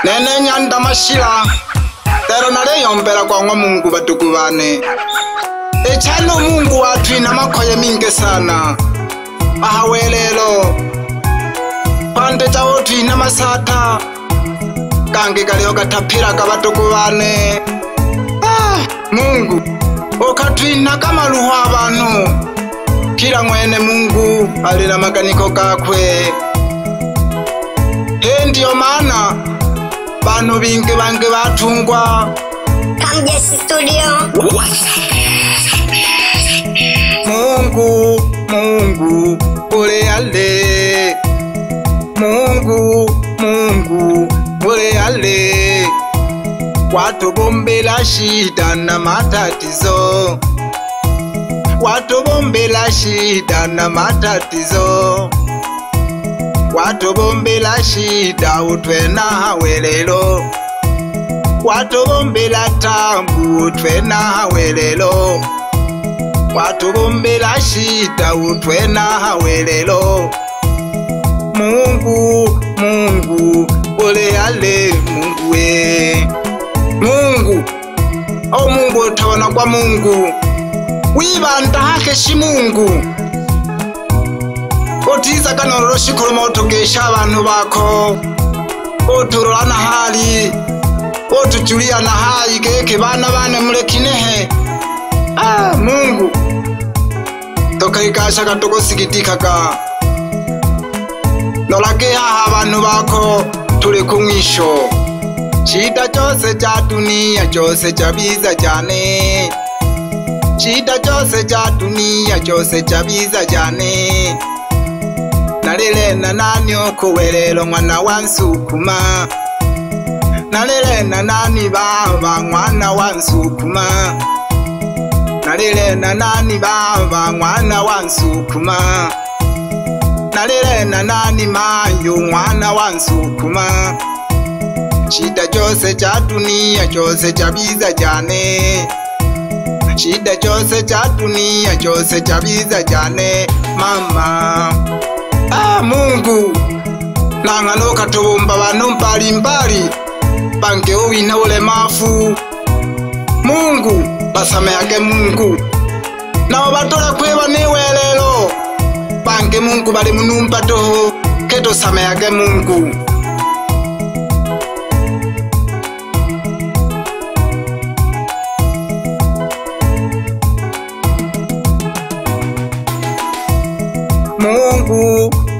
nene nyanda mashila tero nale yombera kwa Mungu batukubane echano Mungu watu ina makoye mingi sana ahawelelo pande cha watu ina masata kange galeo gatapira kabatukubane Mungu okatwina kama ruha abantu kila mwene Mungu alina maganiko kakwe ndiyo maana bano bingi bange batungwa Kamjesi Studio. Mungu ule ale Mungu ule ale watu bombela shida na matatizo watu bombela shida na matatizo watu bombela shida utwena hawelelo watu bombela tambu utwena hawelelo watu bombela shida utwena hawelelo Mungu ule ale Mungu we Mungu au Mungu utabona kwa Mungu wibanda hake shi Mungu otiza kanoro shikoro otogesha abantu bako oturana hali otujulia na hayi keke bana bane murekinehe Mungu tokaikasha katoko sigitikaka nolake abantu bako turi kumwisho shida cyose cya dunia cyose cyabiza cyane shida cyose cya dunia cyose cyabiza cyane nalelena nani okuwelelo mwana wansukuma nalelena nani baba mwana wansukuma nalelena nani baba mwana wansukuma nalelena nani mayo mwana wansukuma shida cyose cya dunia cyose cyabiza cyane shida cyose cya dunia cyose cyabiza cyane mama Mungu nangano katubumba bano mbali bange uwina ulemafu Mungu basameyage Mungu nao batole kweba niwelelo bange Mungu bali munumba toho keto sameyage Mungu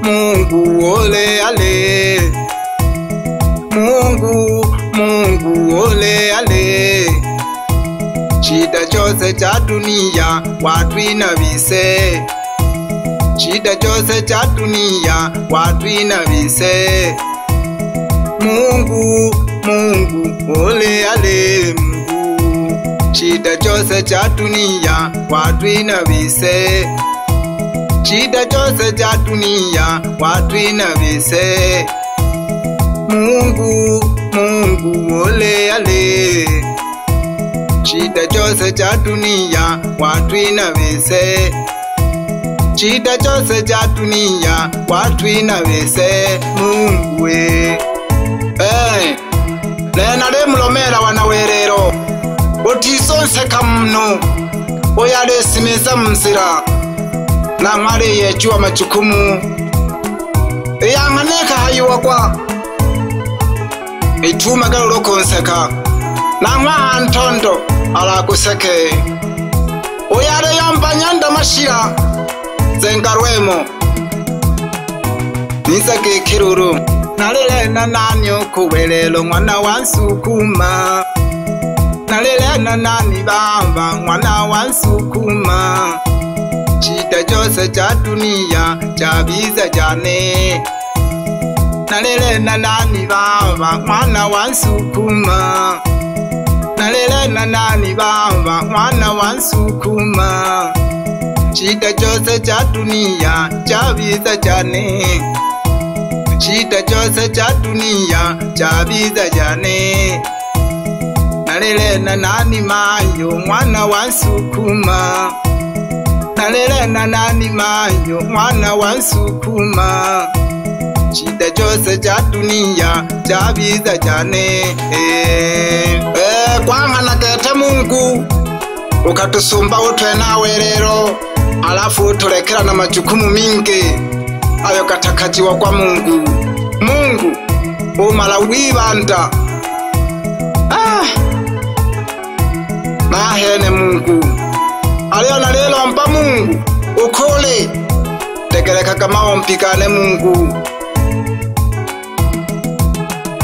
Mungu ole ale Mungu ole ale shida cyose cya dunia watu inabise shida cyose cya dunia watu inabise Mungu ole ale Mungu shida cyose cya dunia watu inabise shida cyose cya dunia watu inabise Mungu ole ale shida cyose cya dunia watu inabise shida cyose cya dunia watu inabise Mungu we nena le mulomera wanawerero otisonse kamno oyale simeza msira na ngare yechua machukumu yanganeka hayiwa kwa ituma galoro konseka na ngwa antondo ala kuseke oyare yamba nyanda mashira zengarwemo nisake kiruru nalele na nanyo kuwelelo mwana wansukuma nalele na nani bamba mwana wansukuma shida cyose cya dunia cyabiza cyane nalele na nani baba mwana wansukuma nalele na nani baba mwana wansukuma shida cyose cya dunia cyabiza cyane shida cyose cya dunia cyabiza cyane nalele na nani mayo mwana wansukuma nalele na nani mayo mwana wansukuma shida chose cha dunia chabiza chane. Kwangana kete Mungu ukatusumba utwe nawe lero, alafu utulekera na majukumu mingi ayo katakajiwa kwa Mungu. Mungu umala wibanda nahene Mungu aliyo na lelo mpa Mungu ukole tegeleka kama ompikane Mungu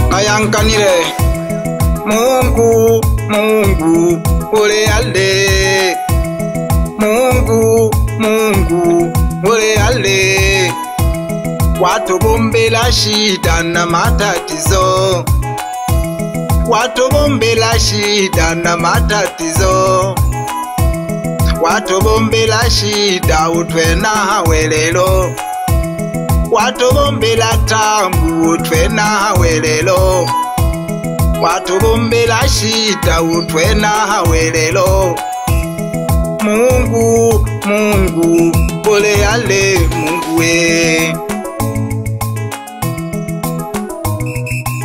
nayankanire Mungu Mungu ule ale Mungu Mungu ule ale watubombela shida na matatizo, watubombela shida na matatizo, watubombela shida utwe nawe lelo, watubombela tabu utwe nawe lelo, watubombela shida utwe nawe lelo. Mungu Mungu ule ale Mungu we.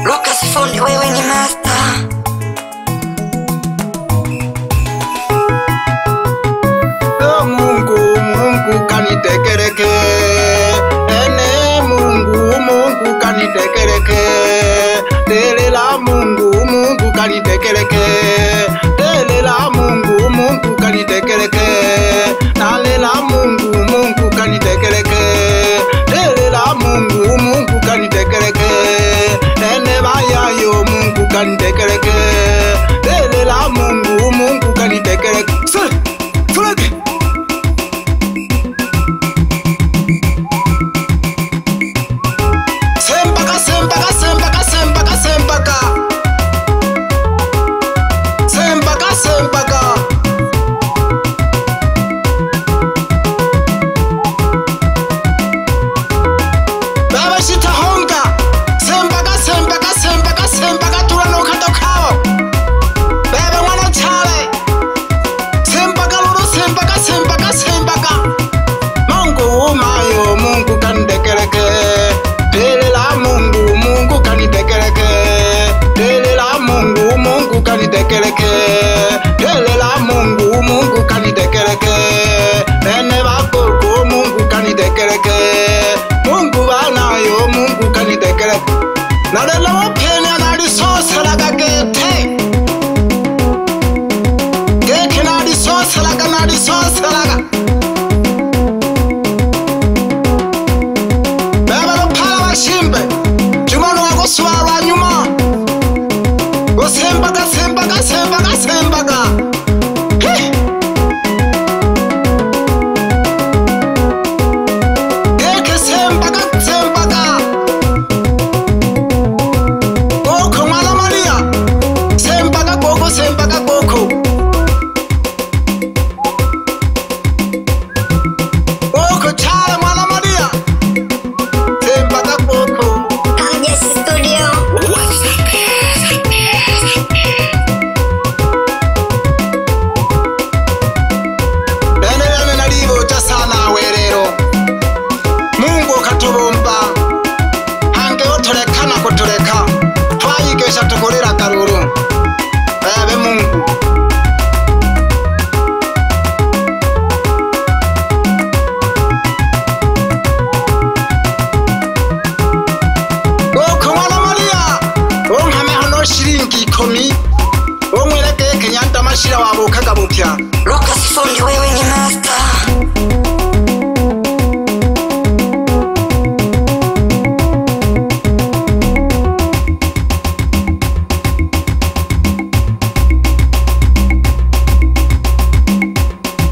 Lucas Fundi, wewe ni master. Oh Mungu Mungu kanitekereke, ene Mungu Mungu kanitekereke, delela Mungu Mungu kanitekereke, delela Mungu Mungu kanitekereke, nalela Mungu Mungu kanitekereke, delela Mungu Mungu kanitekereke, ene bayayo Mungu kanitekereke, delela Mungu Mungu kanitekereke. Fulake sempaka sempaka sempaka sempaka sempaka sempaka sempaka baba shitahonga sempaka sempaka sempaka sempaka turanoka dokao baba mwana chale sempaka lulu sempaka sempaka sempaka Mungu umayo Mungu kanitekereke, delela Mungu Mungu kanitekereke, delela Mungu Mungu kanitekereke, delela Mungu Mungu kanitekereke, nene bakoko Mungu kanitekereke, Mungu banayo Mungu kanitekereke, nalela wapenya nalisoselaga gete geke nalisoselaga nalisoselaga shimbe jumano wako swara nyuma osembaka sembaka sembaka sembaka geke sembaka sembaka koko mwana Maria sembaka koko sembaka koko koko chale mwana Maria sembaka koko. Kamjes Studio. Nene nalivo chasana werero Mungu katubomba hange otoleka na kutoleka twayigesha tukolera karuru ebe Mungu Koko mwana Maria onkame hano shiringi 10 omweleke kenyanta mashira wabukaga bupya Lucas Fundi, wewe ni master.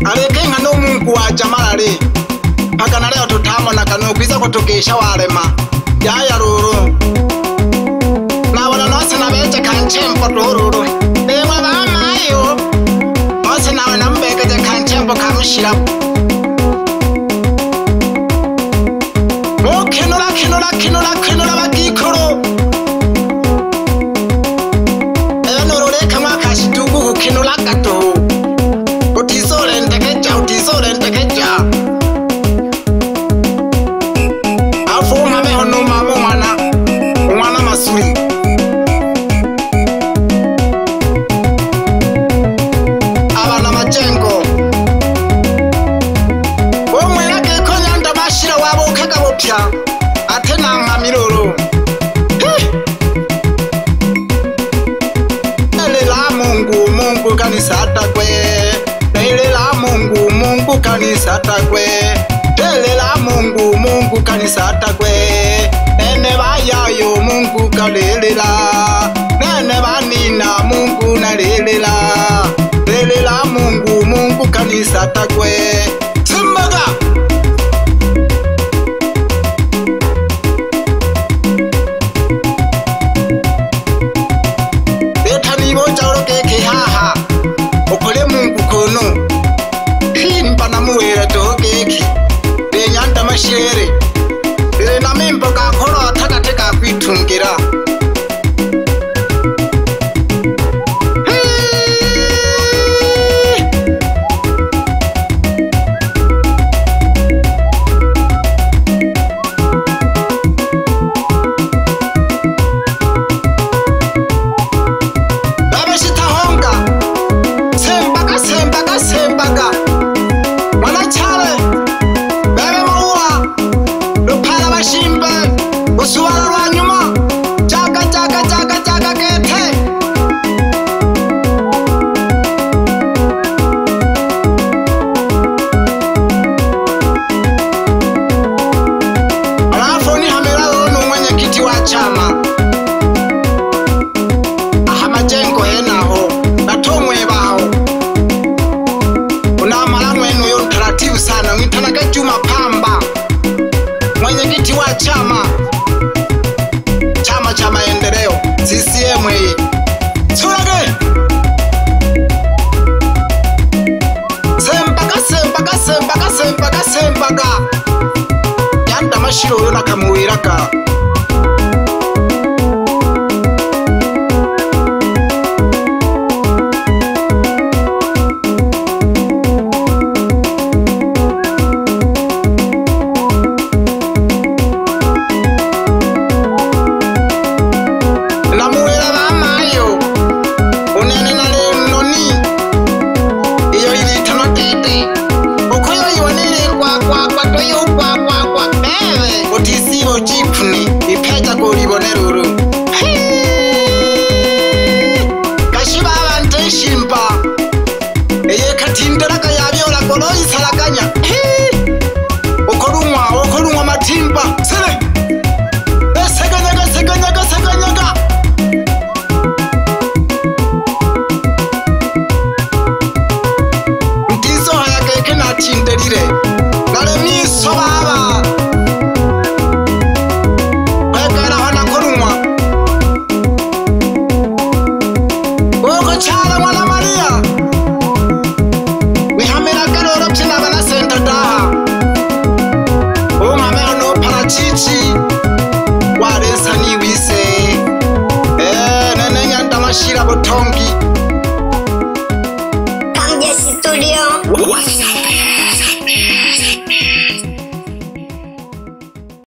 Alekenga no Mungu wa jamalale Pagana leo tutamona kano kwiza kutugesha warema Yaya ruru Nawala nose na beche kanchempo tururu Ewa bama ayo Nose nawe na mbekeje kanchempo kamushira Kinula kinula kinula kinula bakikuru Ewa nurureka mwakashitugu kinula gato Utizole ntekeja utizole ntekeja Afuma meho numa mwana lelela nene banina Mungu na lelela lelela Mungu kanisa takwe simbaga betani boja urokeke haha ukole Mungu kono himba na muwera tokeke benyanda mashere bere na mimbo gakoro atakateka kwitungira chama cha maendeleo CCM hii surage sembaga yanda mashiro yo nakamuwiraka Kamjesi Studio.